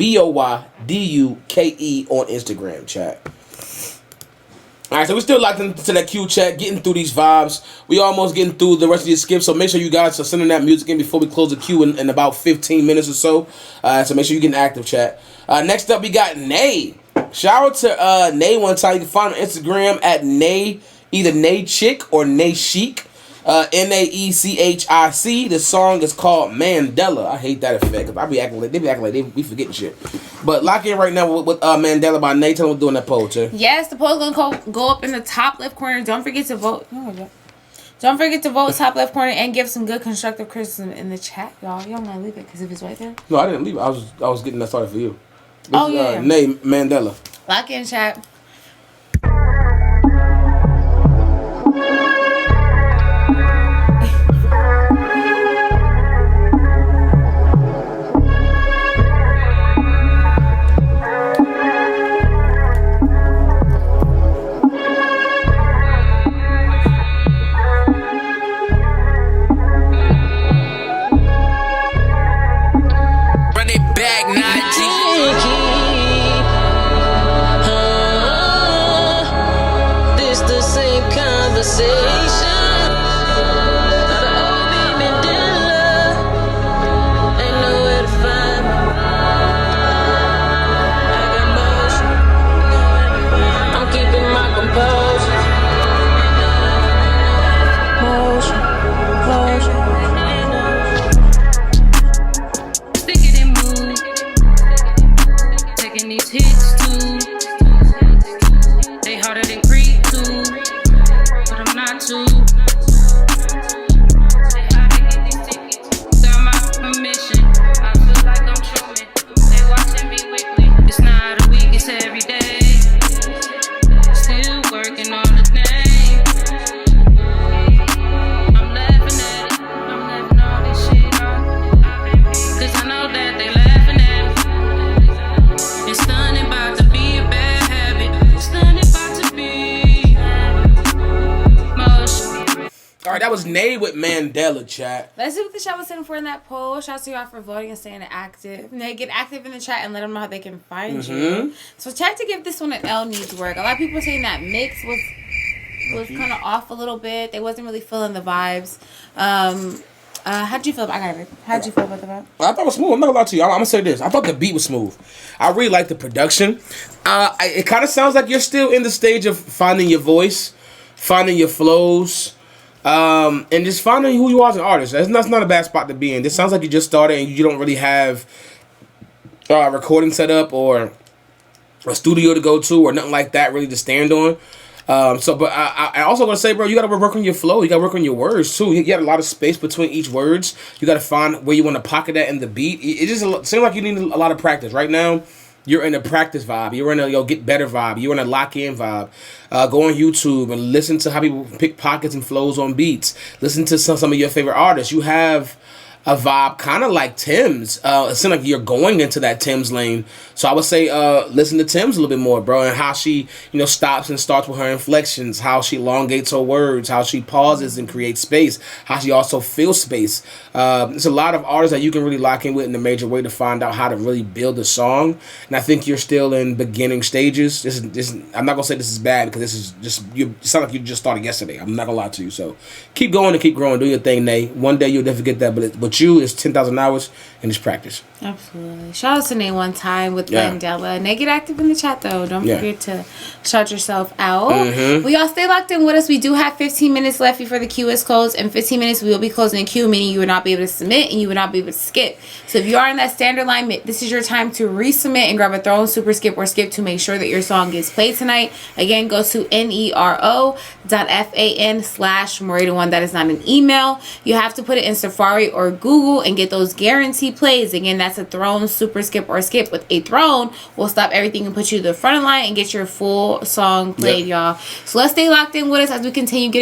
BOYDUKE on Instagram, chat. Alright, so we're still locked into that Q chat, getting through these vibes. We almost getting through the rest of these skips, so make sure you guys are sending that music in before we close the queue in about 15 minutes or so. So make sure you're getting active, chat. Next up, we got Nay. Shout out to Nay one time. You can find him on Instagram at Nay, either Nay Chick or Nay Chic. Naechic. The song is called Mandela. I hate that effect because they be acting like they be forgetting shit. But lock in right now with Mandela by Nate. Tell them we're doing that poll too. Yes, the poll is gonna go up in the top left corner. Don't forget to vote. Don't forget to vote top left corner and give some good constructive criticism in the chat, y'all. Y'all might leave it because if it's right there. No, I didn't leave it. I was getting that started for you. This yeah. Nate Mandela. Lock in, chat. That was Nay with Mandela, chat. Let's see what the chat was saying for in that poll. Shout out to y'all for voting and staying active. Nay, get active in the chat and let them know how they can find you. So check to give this one an L needs work. A lot of people are saying that mix was kind of off a little bit. They wasn't really feeling the vibes. How'd you feel about it? How'd you feel about the vibe? I thought it was smooth. I'm not gonna lie to you. I'm gonna say this. I thought the beat was smooth. I really like the production. It kind of sounds like you're still in the stage of finding your voice, finding your flows. And just finding who you are as an artist. That's not a bad spot to be in. This sounds like you just started and you don't really have a recording set up or a studio to go to or nothing like that really to stand on. But I also want to say, bro, you got to work on your flow. You got to work on your words, too. You got a lot of space between each words. You got to find where you want to pocket that in the beat. It just seems like you need a lot of practice. Right now, you're in a practice vibe. You're in a get better vibe. You're in a lock in vibe. Go on YouTube and listen to how people pick pockets and flows on beats. Listen to some of your favorite artists. You have a vibe kind of like Tim's. It seems like you're going into that Tim's lane. So I would say listen to Tim's a little bit more, bro, and how she, stops and starts with her inflections, how she elongates her words, how she pauses and creates space, how she also fills space. There's a lot of artists that you can really lock in with in a major way to find out how to really build a song. And I think you're still in beginning stages. This I'm not gonna say this is bad because this is just you sound like you just started yesterday. I'm not gonna lie to you. So keep going and keep growing. Do your thing, Nate. One day you'll definitely get that, but you is 10,000 hours and it's practice. Absolutely. Shout out to Nate one time with Mandela. Nate, get active in the chat though. Don't forget to shout yourself out. We all stay locked in with us. We do have 15 minutes left before the queue is closed. In 15 minutes, we will be closing the queue, meaning you will not be able to submit and you will not be able to skip. So if you are in that standard line, this is your time to resubmit and grab a throne, super skip, or skip to make sure that your song gets played tonight. Again, go to nero.fan/Marita1. That is not an email. You have to put it in Safari or Google and get those guaranteed plays. Again, that's a throne, super skip, or skip. With a throne, we'll stop everything and put you to the front of the line and get your full song played, y'all. So let's stay locked in with us as we continue getting